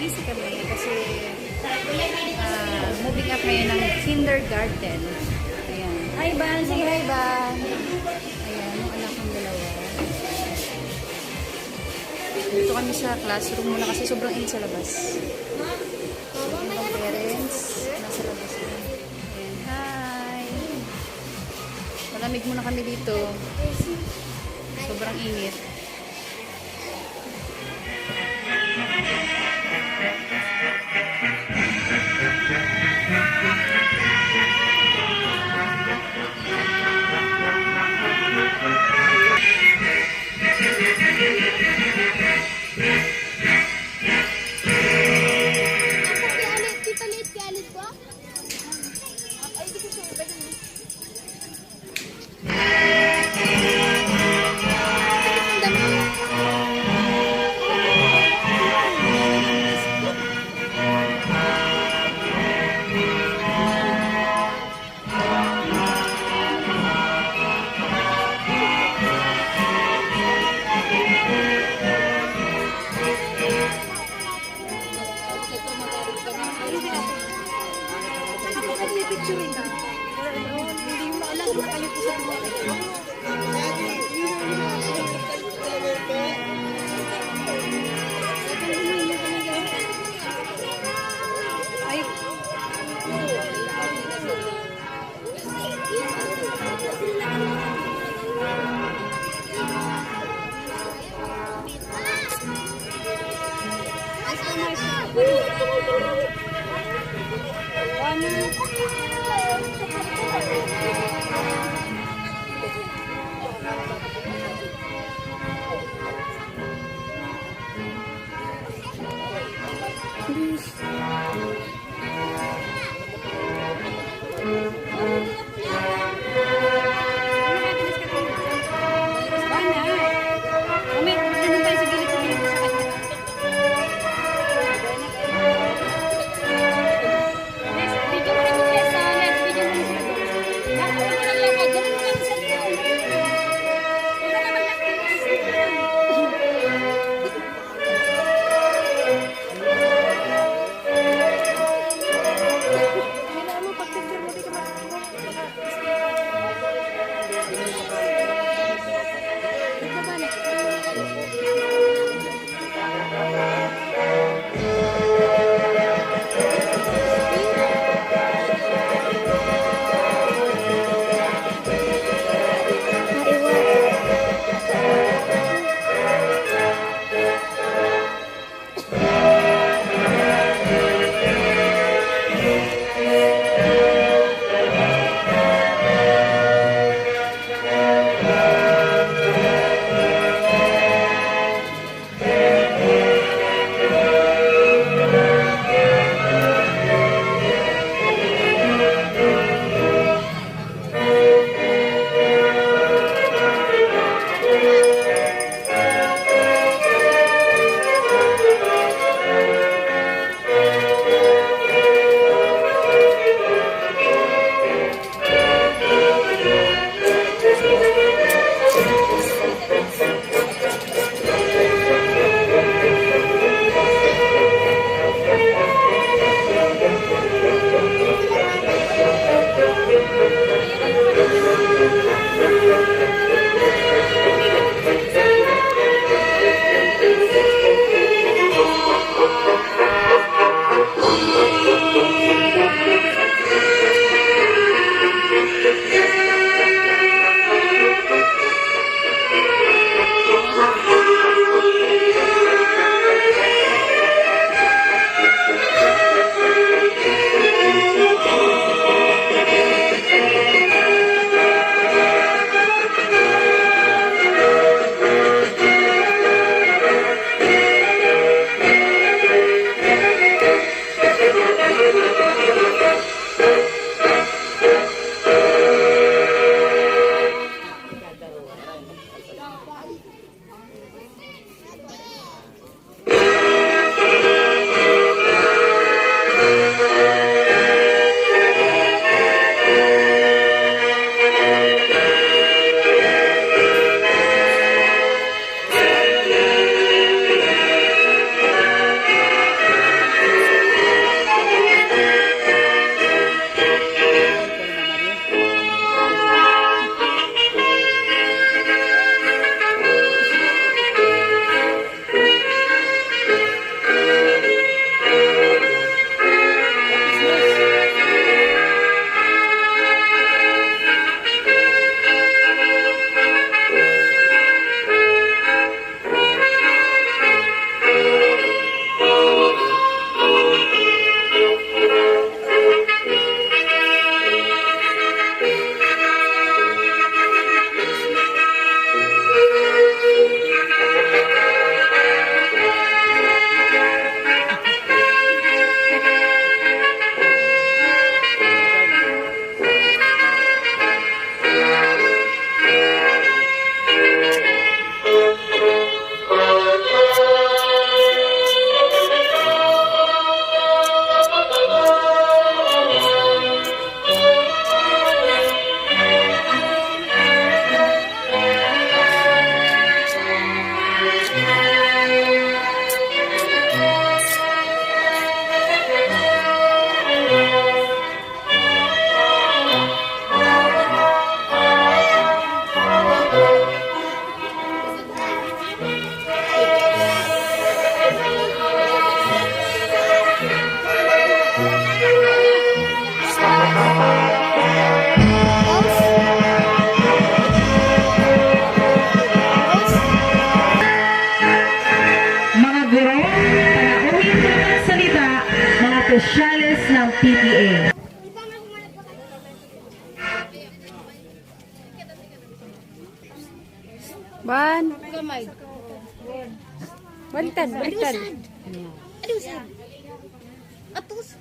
busy kami kasi moving up ngayon ng kindergarten. Ayan. Hi, Ban! Sige, hi, Ban! Ayan, yung anak ng dalawa. Dito kami sa classroom muna kasi sobrang init sa labas. Yung parents, nasa labas na. Ayan, hi! Malamig muna kami dito. Sobrang init. Ban. Gamay. Baliktad, baliktad. Aduh, sad. Atus.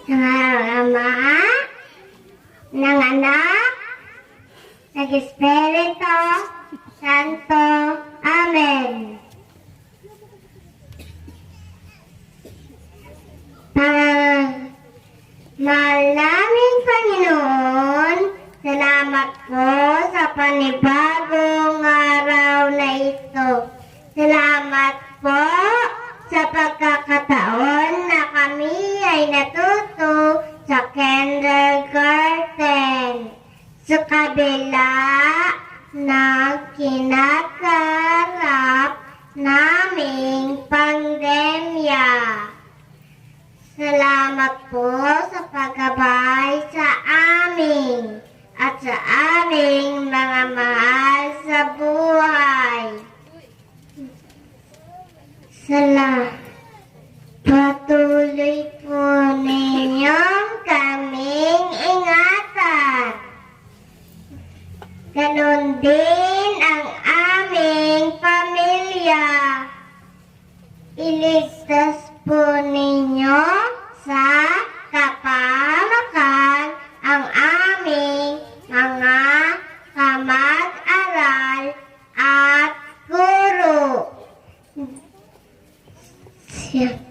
Ng Ama, ng Anak, ng Espiritu Santo. Amen. Mahal naming Panginoon, salamat po sa panibagong araw na ito. Salamat po sa pagkakataon na kami ay natuto sa kindergarten sa kabila ng kinakarap naming pandemya. Salamat po sa paggabay sa amin at sa aming mga mahal sa buhay. Patuloy po ninyong kaming ingatan. Ganon din ang aming pamilya. Iligtas po ninyo sa kapahamakan ang aming mga kamag-aral at guro.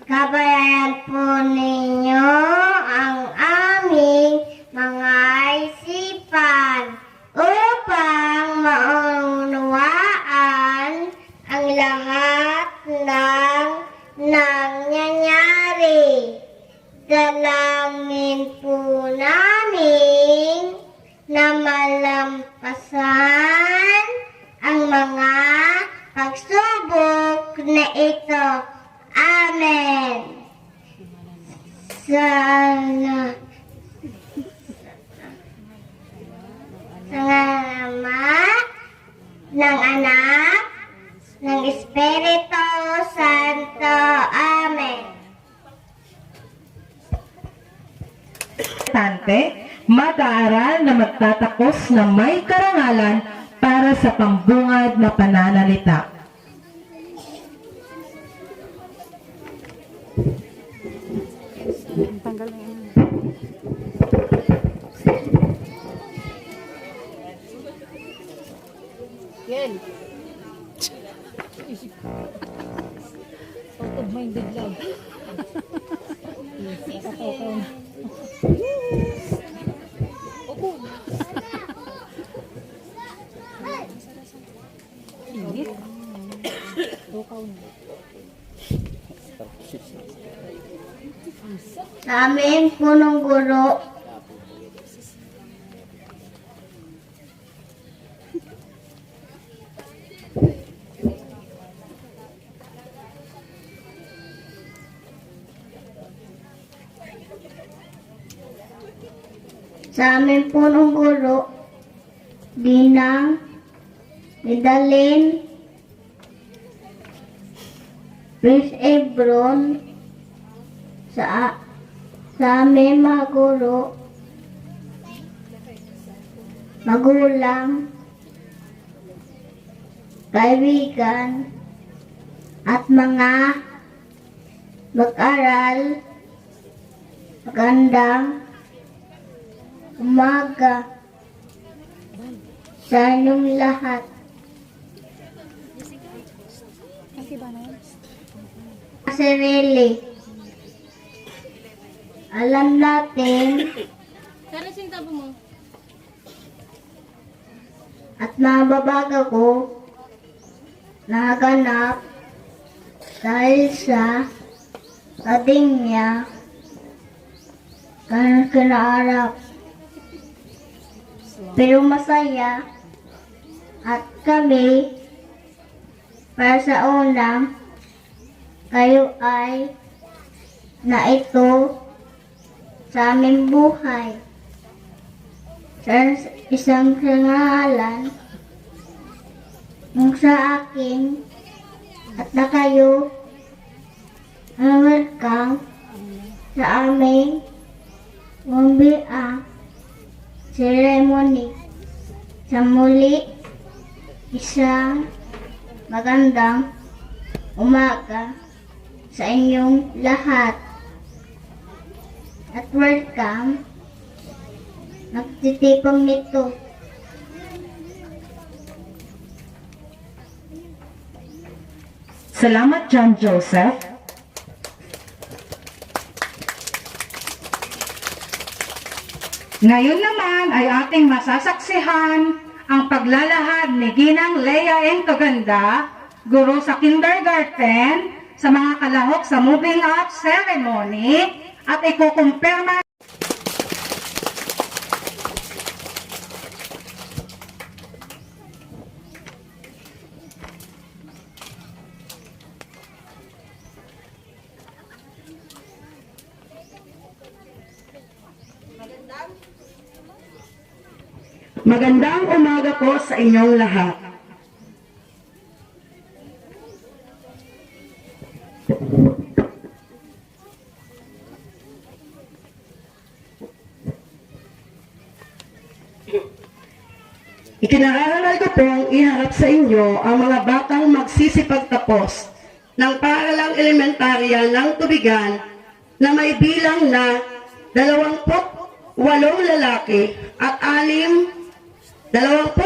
Gabayan po ninyo ang aming mga isipan upang maunawaan ang lahat ng nangyayari. Dalangin po namin na malampasan ang mga pagsubok na ito. Amen. Sana sa Ama, ng Anak, ng Espiritu Santo. Amen. Mag-aaral na magtatakos na may karangalan para sa pambungad na pananalita. Tanggal na yan. Yan. Out-of-minded lang. Nakakatawa na. Opo. Init. Tukaw na. Sa aming punong guro, Dinang, Nidalin, Prince Ebron, sa aming mga guro, magulang, kaibigan, at mga mag-aral. Magandang umaga sa inyong lahat. Sarili. Alam natin Tara, sing tabo mo. at mababaga ko naganap dahil sa akademya kanang kinaarap. Pero masaya at kami para sa unang kayo ay na ito sa aming buhay. Sa isang karangalan ng sa akin at na kayo ang welcome sa aming Mumbiang ceremony. Sa muli, isang magandang umaga sa inyong lahat. At welcome, nagtitipong nito. Salamat, John Joseph. Ngayon naman ay ating masasaksihan ang paglalahad ni Ginang Leia N. Kaganda, guro sa kindergarten, sa mga kalahok sa moving up ceremony at ikukumpirma. Magandang umaga po sa inyong lahat. Ikinaaral ko pong iharap sa inyo ang mga batang magsisipagtapos ng paaralang elementarya ng Tubigan na may bilang na 28 lalaki at 28 Lalaki,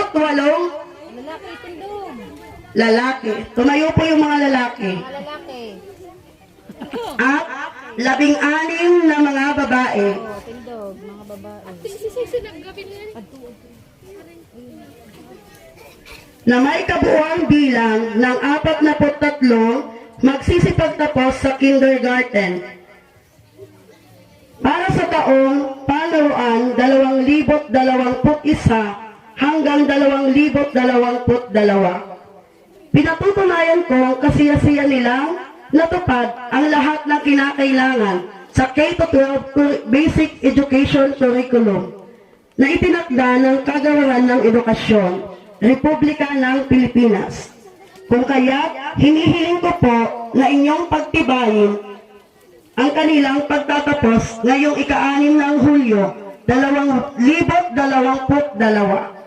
tindog. lalaki. Tumayo po yung mga lalaki. Mga lalaki. At 16 na mga babae. Oh, tindog, mga babae. Na may kabuuang bilang ng 43 magsisipagtapos sa kindergarten. Para sa taong palaruan 2021 hanggang 2022. Pinatutunayan ko ang kasiyasiya nilang natupad ang lahat ng kinakailangan sa K-12 Basic Education Curriculum na itinakda ng Kagawaran ng Edukasyon, Republika ng Pilipinas. Kung kaya, hinihiling ko po na inyong pagtibayin ang kanilang pagtatapos ngayong ika-6 ng Hulyo, 2022.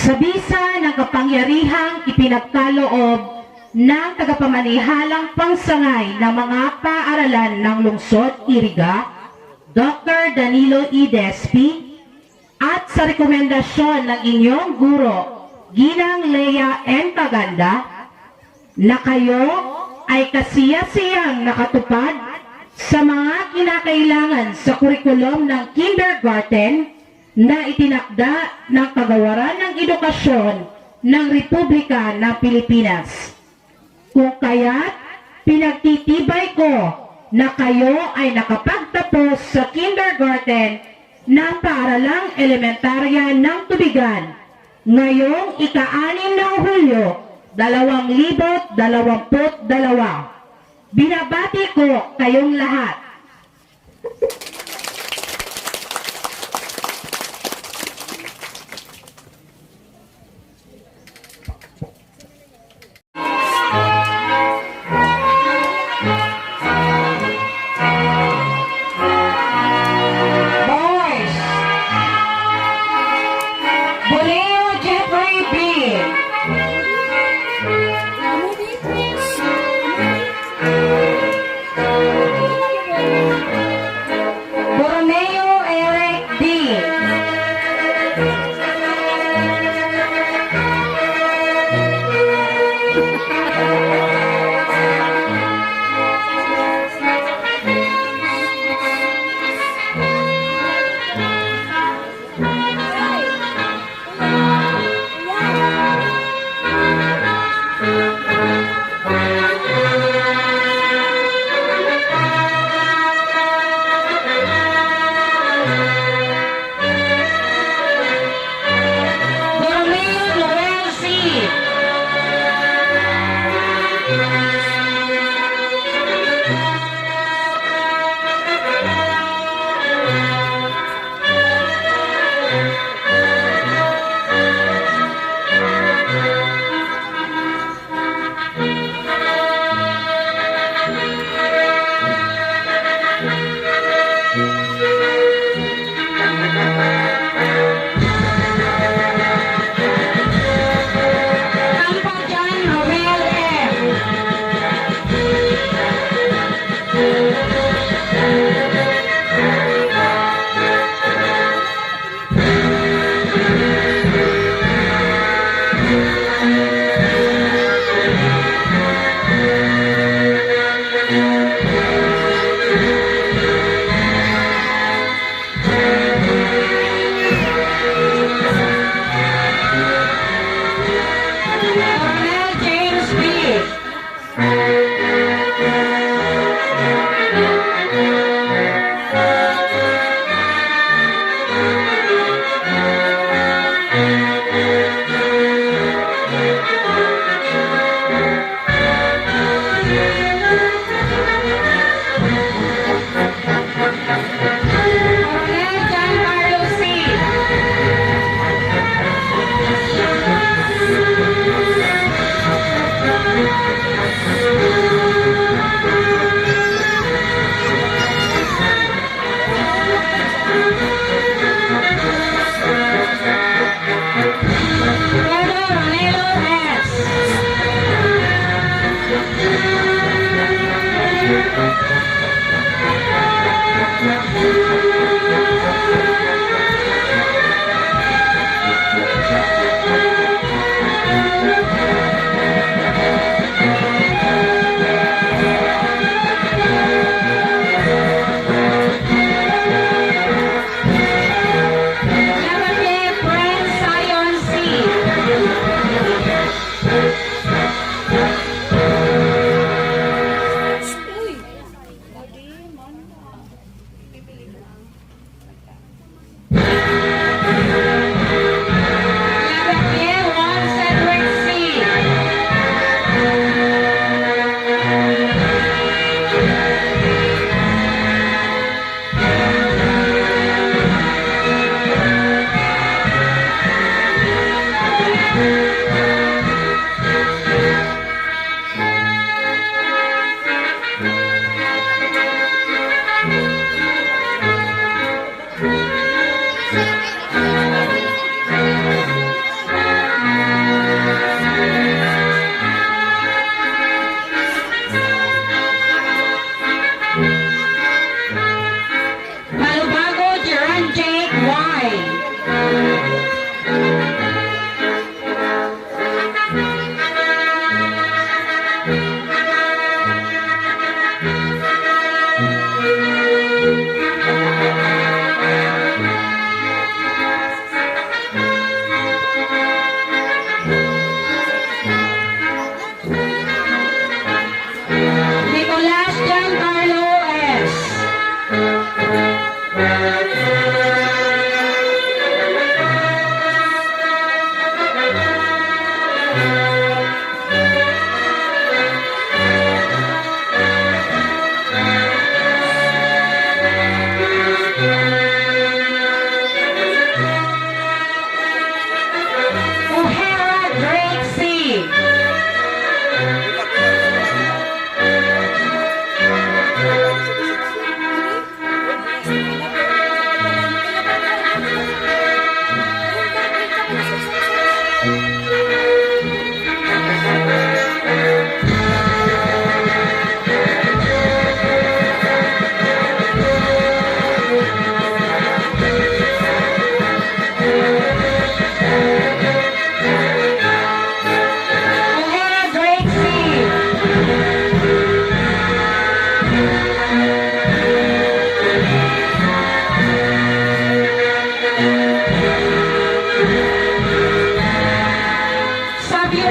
Sa bisa ng kapangyarihang ipinagkaloob ng tagapamanihalang pangsangay ng mga paaralan ng lungsod Iriga, Dr. Danilo E. Despi, at sa rekomendasyon ng inyong guro, Ginang Leia N. Kaganda, na kayo ay kasiyasiyang nakatupad sa mga kinakailangan sa kurikulum ng kindergarten na itinakda ng Kagawaran ng Edukasyon ng Republika ng Pilipinas. Kung kaya't pinagtitibay ko na kayo ay nakapagtapos sa kindergarten ng paaralang elementarya ng Tubigan ngayong ika-6 ng Hulyo, 2022. Binabati ko kayong lahat. Buleo Jeffrey B.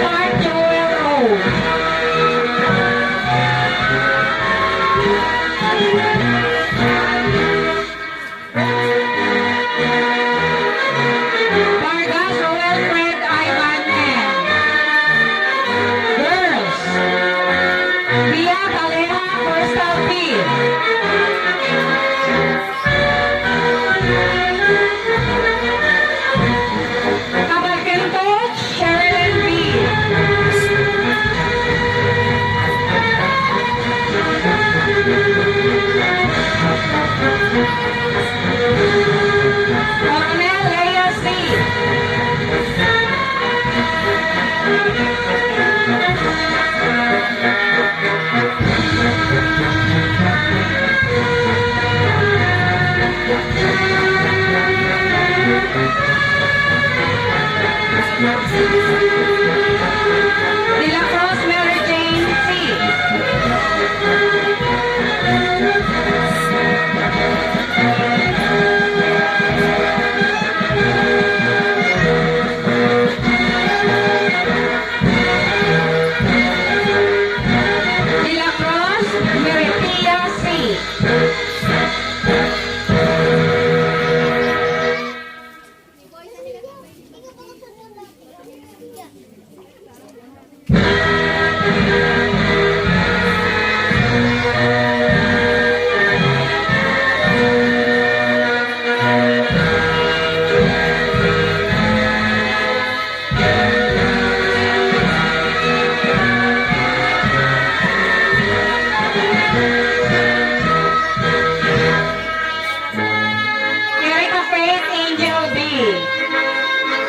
Mark Joel O. Vargas Wilfred Ivan N. Girls. Pia Caleja Crystal P. Cabalquento Sherilyn B. Coronel Leia C. De La Cruz Mary Jane C. De La Cruz Meritia C. Erika Faith Angel B.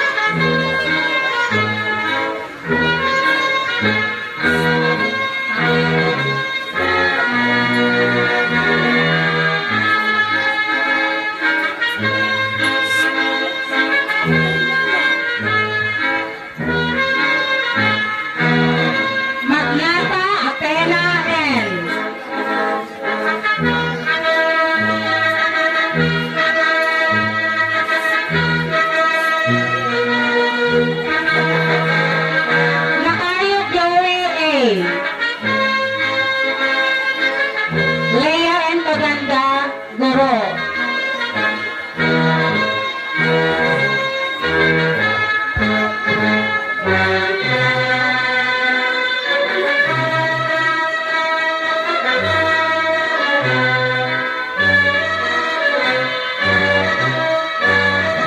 Magnata Athena N. Macario Joey A. Leia N. Maganda Goro.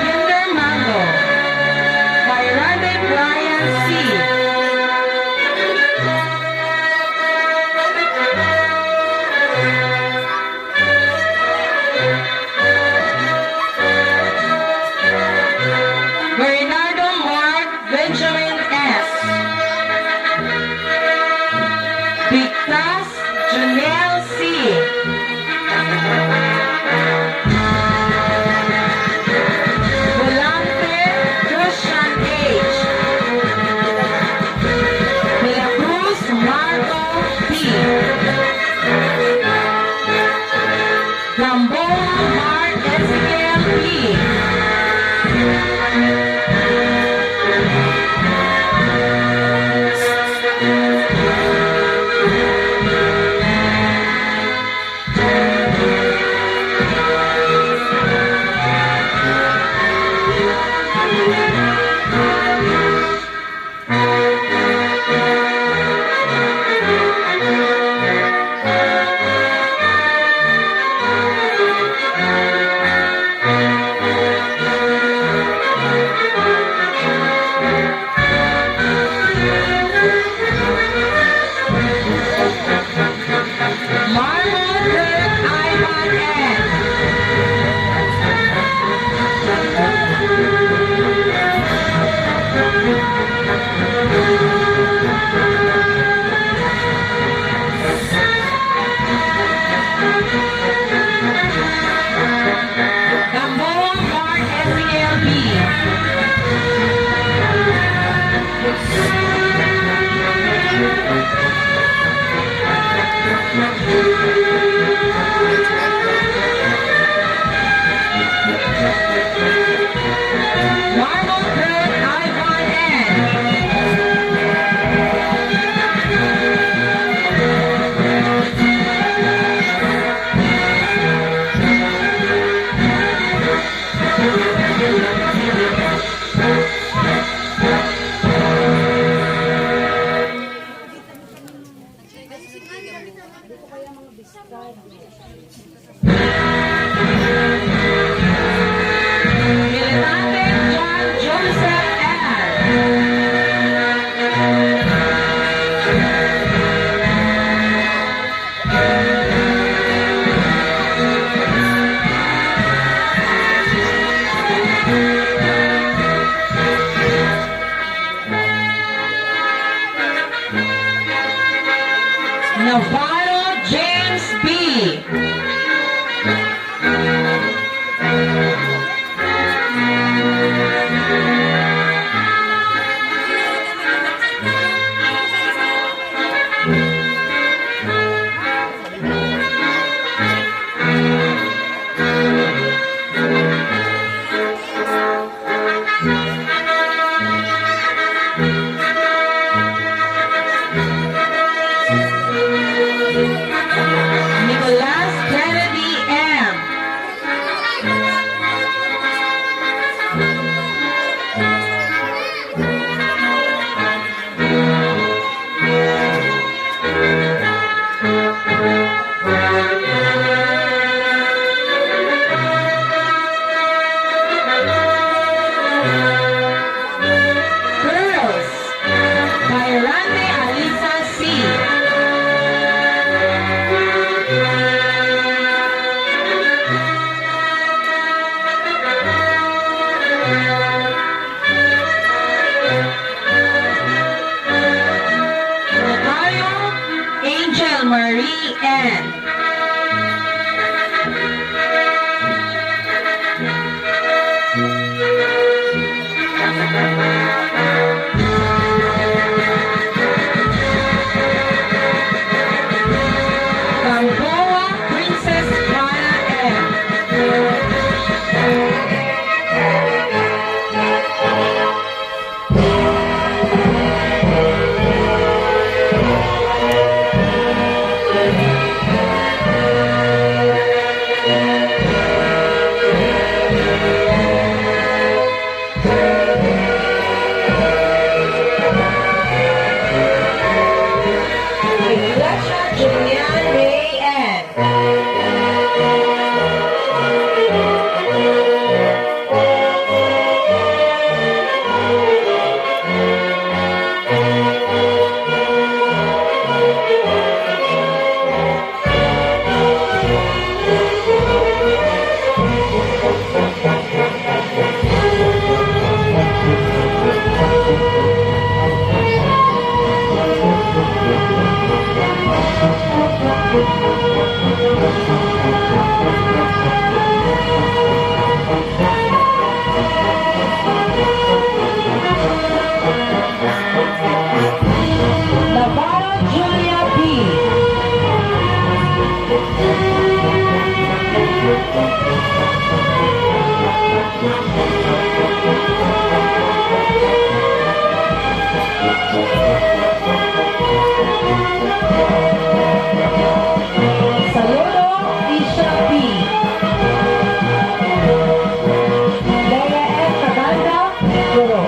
Kinder Mango. Kairande Brian C. Bernardo Mark Benjamin S. Victas Janelle C. Volante Christian H. De La Cruz Marco P. Gamboa Mark Ezekiel P. Marble Bird Ivan N. Navarro James B. Nicholas Kennedy M. Girls, Kairande Alisa C. Rosario Angel Marie N. Gamboa Princess Mara M. Iglesia Julian Ray N. Navarro Julia B. Saludo Isha B. Leia F. Caganda, Guro.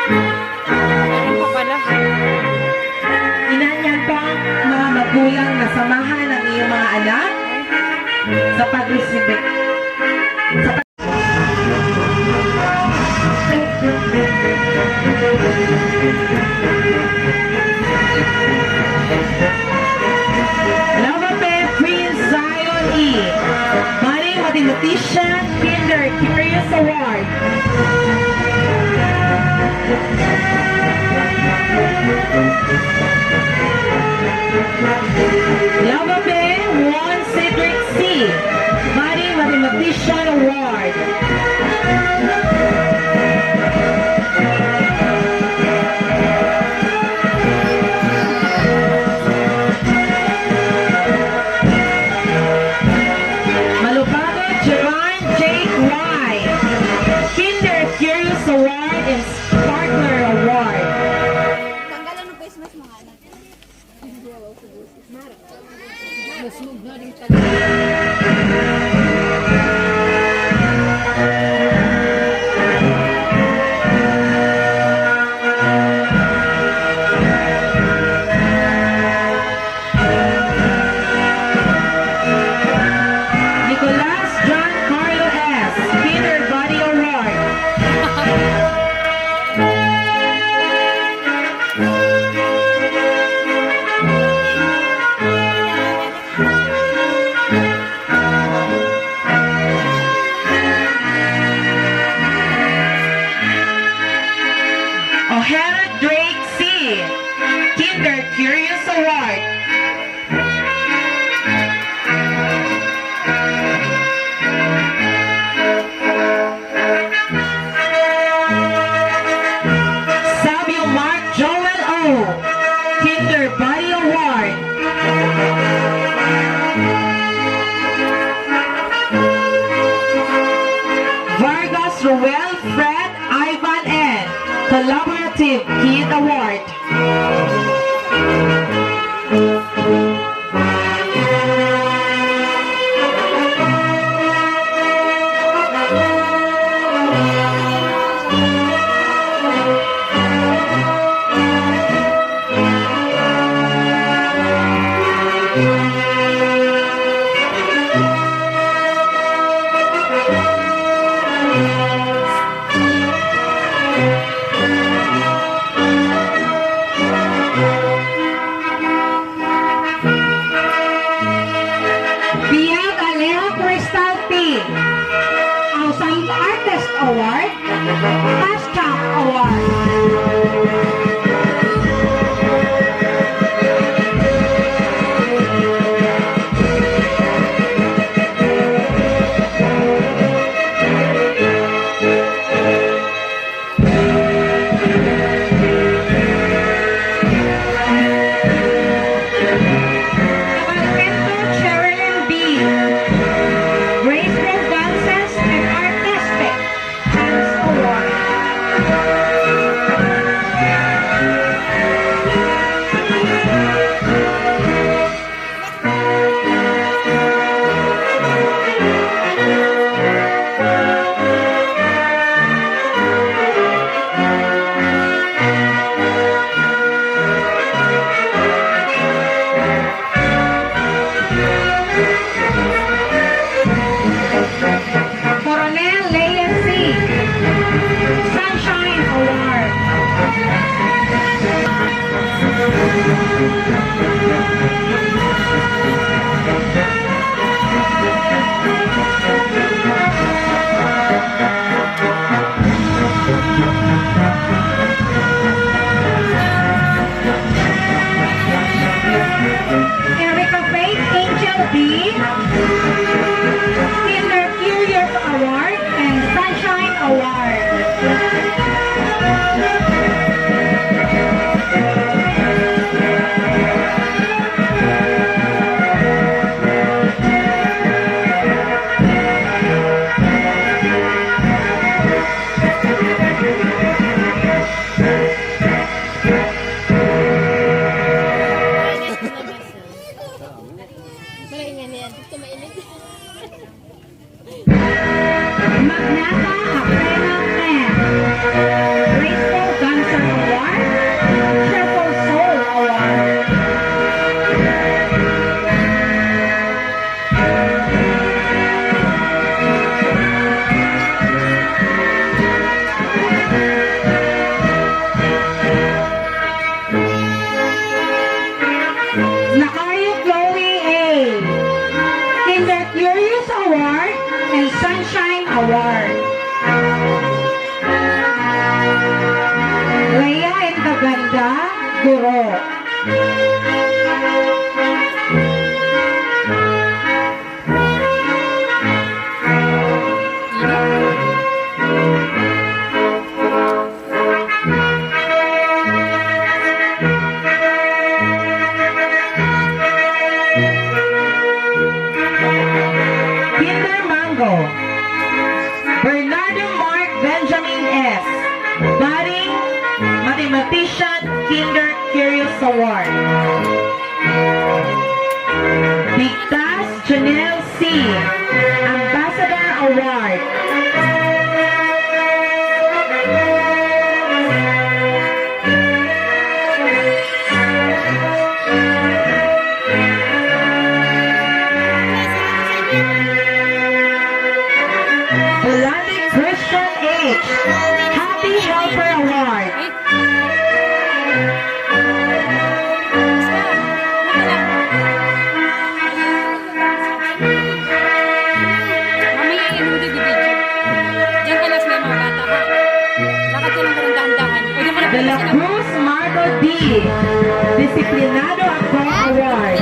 Meron pa pala. Inanyan pa mga magulang na samahan ang iyong mga anak sa pag-resibe. Lava Pen Prince Zion E. Maring Mathematician Kinder Curious Award. Lava Pen Juan Cedric C. Maring Mathematician Award. Malupago Javon Jake Y. Kinder Curious Award and Sparkler Award. Tanggalan ng face mask mga anak. Masmug na rin talaga. Nicolas John Carlo S. Kinder Body Award. Kinder Curious Award. Sabio Mark Joel O. Kinder Body Award. Vargas Ruel Fred Ivan N. Collaborative Kid Award. Biag Alejo Crystal P. Outstanding Artist Award. Fast Champ Award. Cabalquento Sherilyn B. Graceful Dances and Artistic Dance Award. Coronel Leia C. Sunshine Award. Erica Faith Angel B. Kinder Curious Award and Sunshine Award. Maingay na yan. Gusto mainit. Magnata Aprena N. Graceful Dancer Award. Cheerful Soul Award. Nakayo Chloe A. Kinder Curious Award and Sunshine Award. Leia and Kaganda, Guro. Kinder Mango. Bernardo Mark Benjamin S. Budding Mathematician Kinder Curious Award. Bigtas Janelle C. Ambassador Award. Bolandi Christian H. Happy Helper Award. Leonardo Acong Award.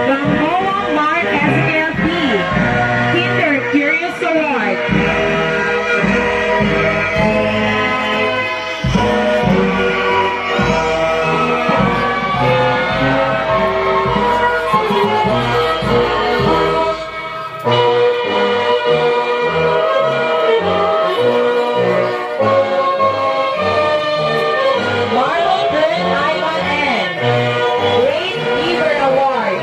Gamboa Mark Ezekiel P. Kinder Curious Award. Marlon Bern Ivan N. Great Beaver Award.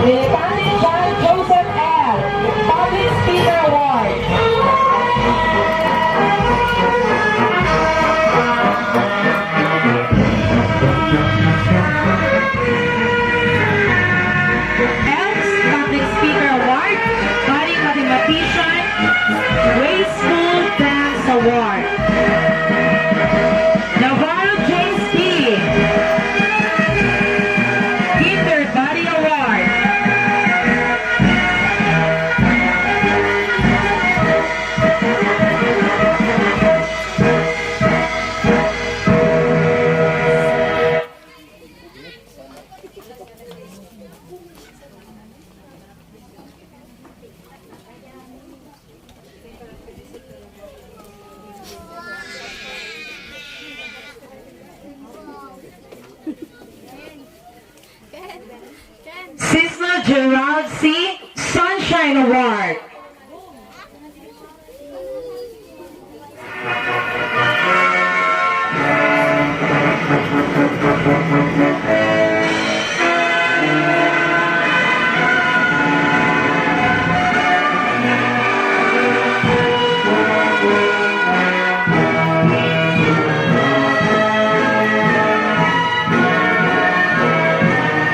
Militante John Joseph L. Public Speaker Award. Elks Public Speaker Award. Budding Mathematician. Grade School Dance Award. Navarro James P. Kinder Body Award. Sister Gerald C. Sunshine Award.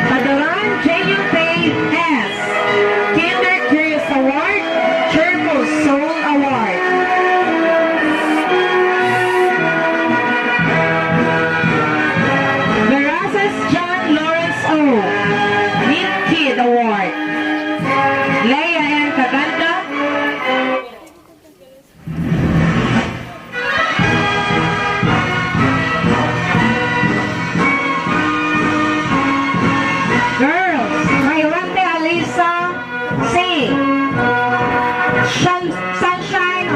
Padawan J.U. Payne S. Kinder Curious Award. Cheerful Soul Award. Verazas John Lawrence O. Neat Kid Award. Leia N. Caganda. Girls, Mayrante Alisa C. Sunshine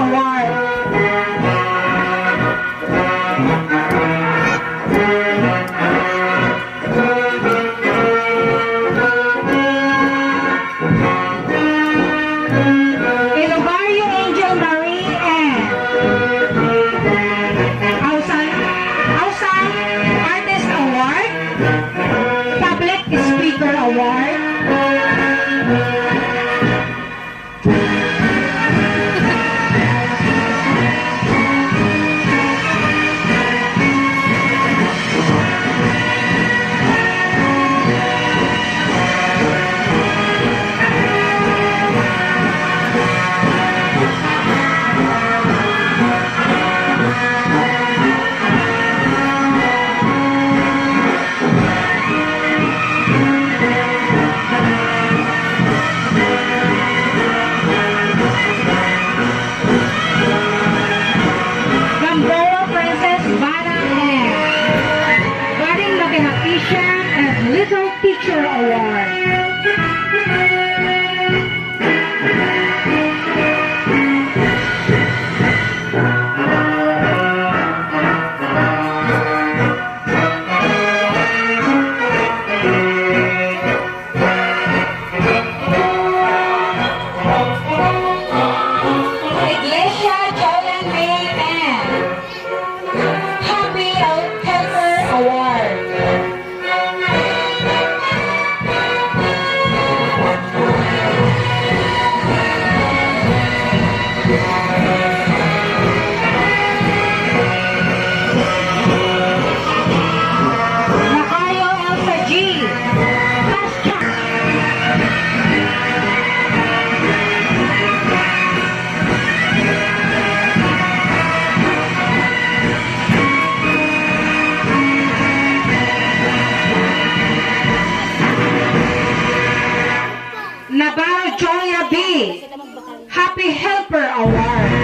Award.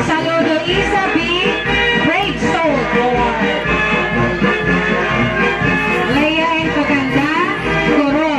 Saludo Isa B. Great Soul Award. Leia and Kaganda, Guro.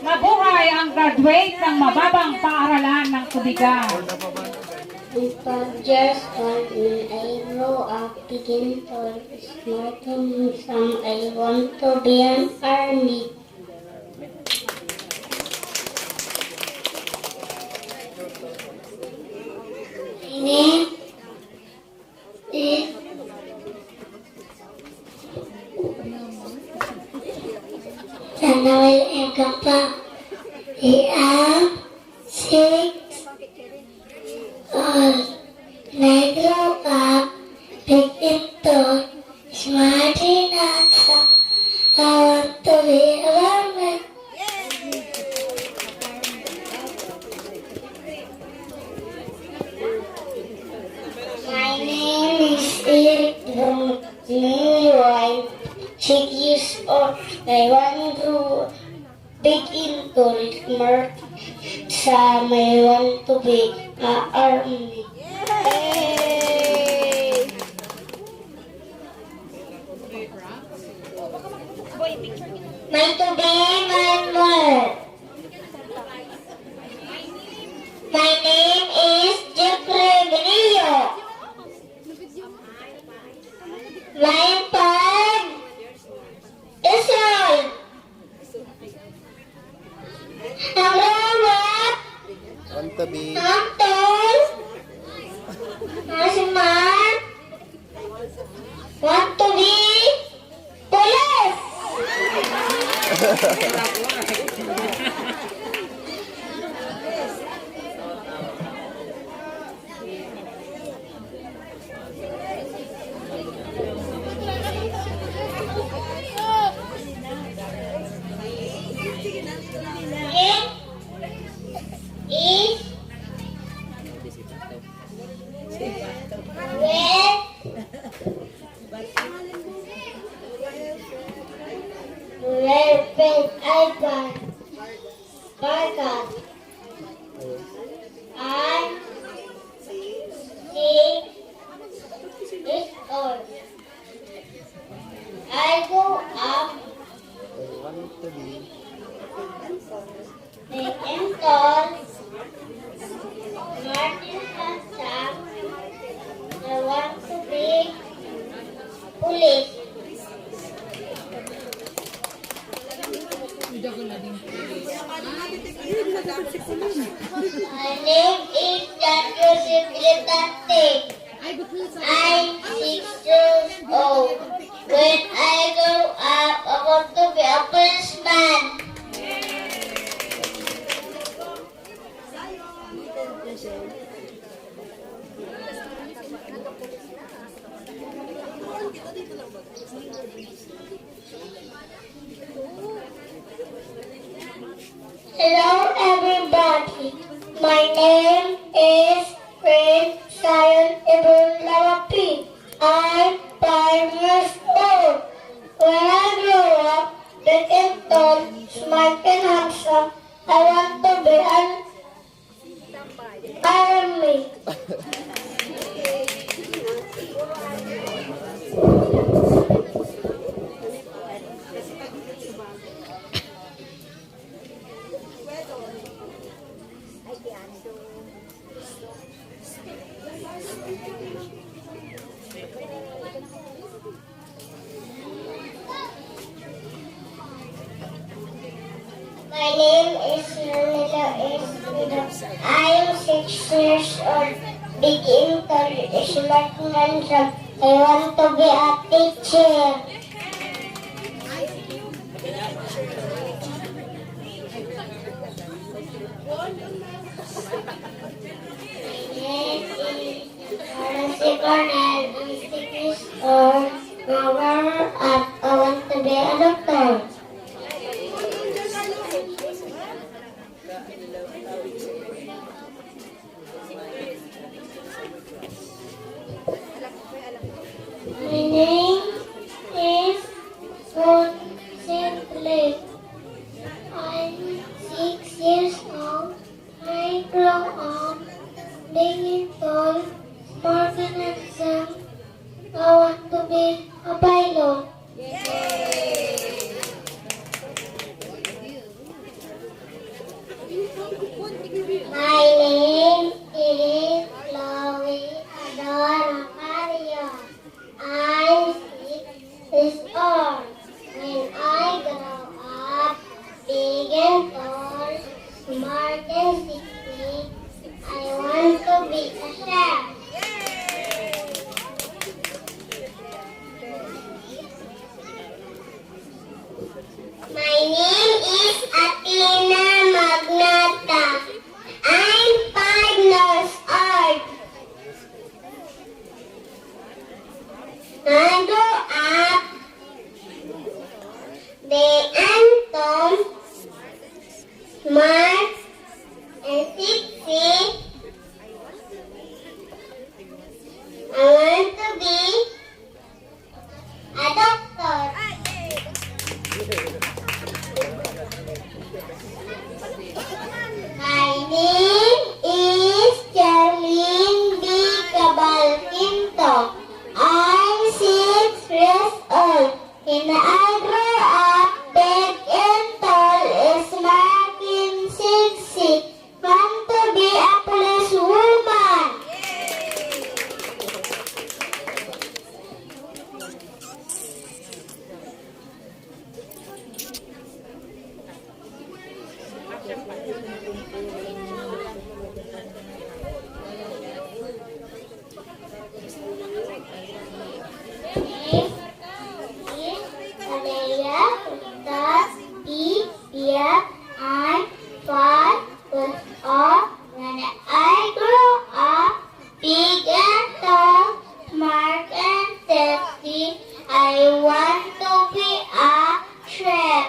Mabuhay ang graduate ng mababang paaralan ng Tubigan. In 12 years old, when I grow up, begin to smart and some I want to be an army. My name is Samuel Egapa. I am 6 old. When I grow up, begin to smart enough. I want to be a woman. My name is Eric Leroy, 6 years old. I want to begin to smart. Some I want to be an army. My to be my mother. My name is Jeffrey Benillo. My time is old. Ang robot, ang tall, ang smart, want to be police. Red pen iPad. Barcode. I see this old. I go up. Big and tall. Martin Hassan. I want to be police. My name is Joseph Gritante. I'm 6 years old. When I grow up, I want to be a policeman. tall, smart, and handsome. I want to be an army. My name is Manila Espada. I am 6 years old. Big in tall, smart, and handsome. I want to be a teacher. Horace Cornell, I'm 6 years old. Grown up, I want to be a doctor. My name is Ruth Sidley. I'm 6 years old. I grow up being tall, smart, and handsome. I want to be a pilot. My name is Chloe Adora Mario. I'm 6 years old. When I grow up, big and tall, smart and sexy, I want to be a chef. My name is Athena Magnata. I'm 5 years old. I grew up big and tall, smart and sexy. I want to be a doctor. My name is Charlene B. Cabal Quinto. I'm 6 years old. And I grew up big and tall, smart and sexy. Want to be a policewoman. Alea, Putas, B, Bia, I, 5, was all. When I grew up, big and tall, smart and sexy, I want to be a chef.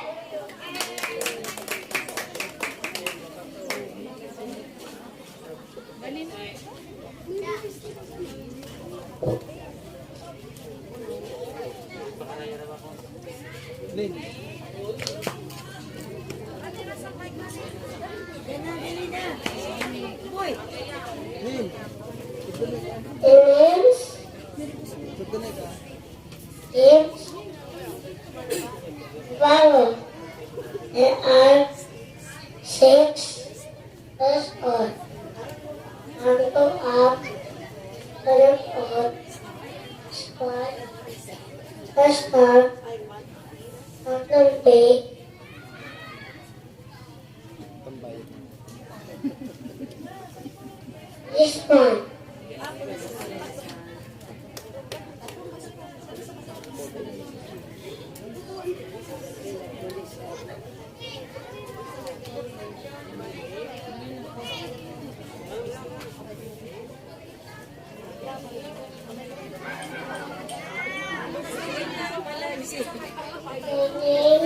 James, Vowel, and I'm 6 years old. I grew up very old, smart, want to be this one. My name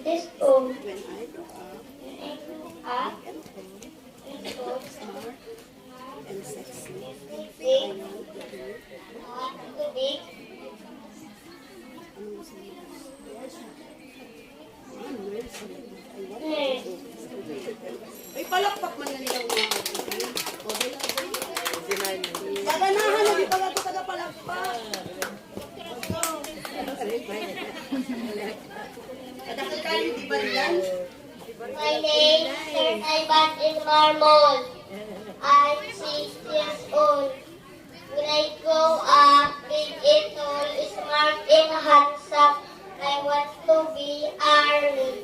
This old. Up. Big. Ay, palakpak man na nilang mga. Gaganahan na, di pala ito kada palakpak. Kadakal kayo, di ba yan? My name is Sir Ivan in Marmol. I'm 6 years old. When I grow up, big and tall, smart and handsome, I want to be army.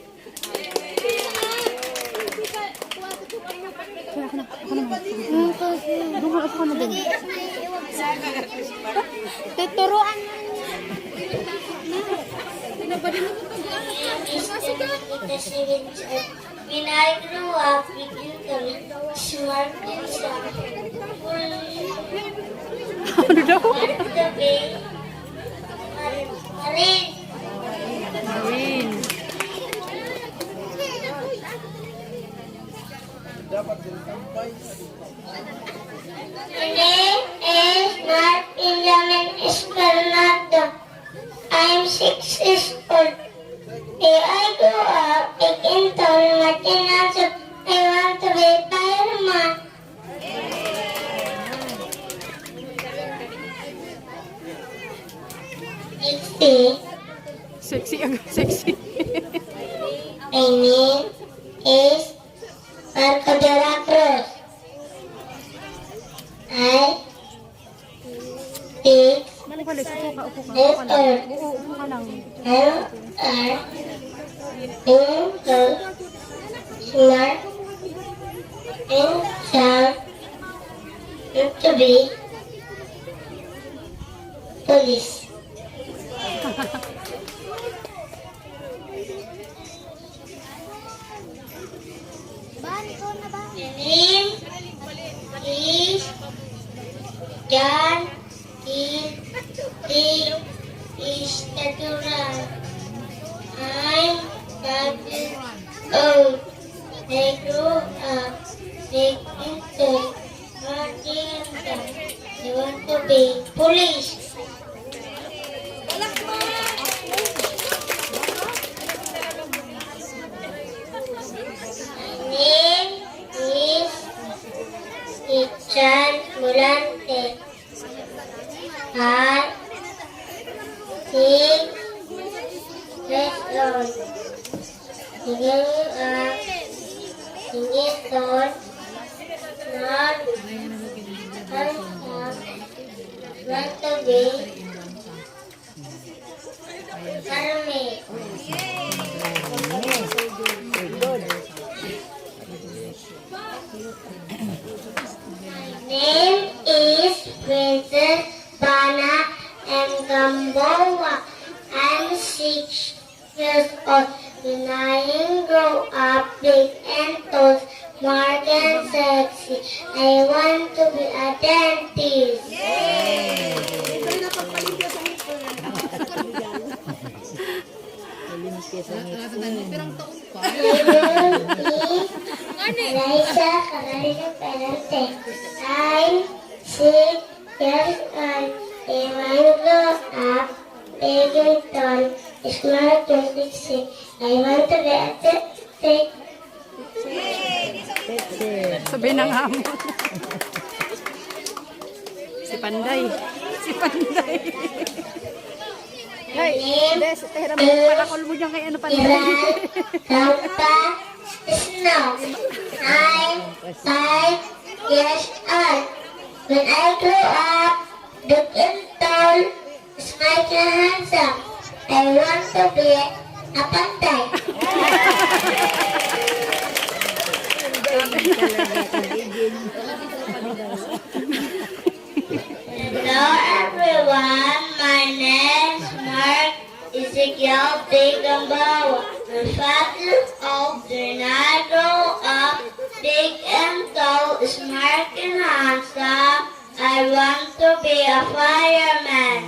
Ako na din. Tuturuan na When I grew up, big and tall, smart and Ano daw? want to be Marine. Marine. My name is Mark Benjamin Escalado. I'm 6 years old. When I grow up, big and tall, Martin I want to be fireman. Sexy agad, sexy. My name is Marco de la Cruz. I speak Balik, upo ka, upo ka. this Upo ka lang. earth. Upo ka lang. Smart and sound to be police. The name is John is natural. I'm 5 years old. I grew up big into Martin. I want to be police. My name is Ichan Mulante. I 6 years old. Grew up singing songs, not want to be army. My name is Princess Bana and Gamboa. I'm 6 years old. When I grow up big and tall, smart and sexy, I want to be a dentist. Liza Carolina Perante. I'm 6 years old. When I grow up big and tall, smart and sexy, I want to be a dentist. Sabi ng hamon. Si Panday. Si Panday. Hey, Des, tira mo. Palakol mo dyan kay ano Panday. Rampa Snow. I'm 5 years old. When I grew up, big and tall, smart and handsome, I want to be Apantay. Hello everyone, my name's Mark Ezekiel Bigambawa. The father of the I grow up big and tall, smart and handsome. I want to be a fireman.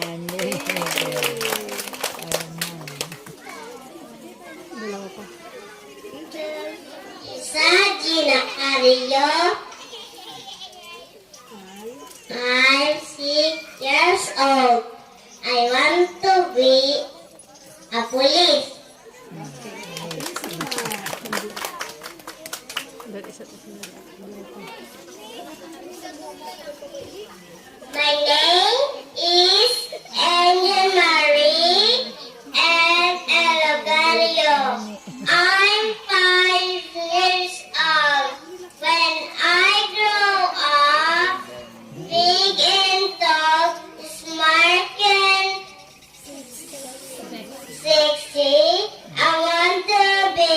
Sa Ginacarillo, I'm 6 years old. I want to be a police. My name is Angel Marie and Elogario. I'm 5 years old. When I grow up, big and tall, smart and sexy, I want to be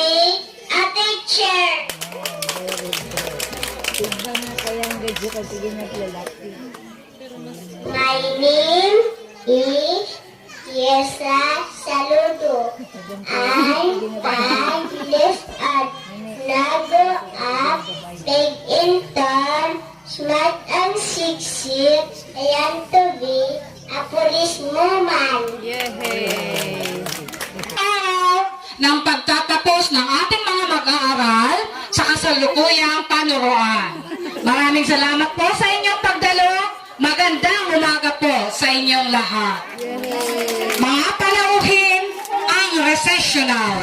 a teacher. My name is Yesa Saludo. I'm 5 years old. Nago up, big and tall, smart and sexy. I want to be a policewoman. Yay! Ng pagtatapos ng ating mga mag-aaral sa kasalukuyang panuruan. Maraming salamat po sa inyong pagdalo. Magandang umaga po sa inyong lahat. Mga palauhin ang recessional.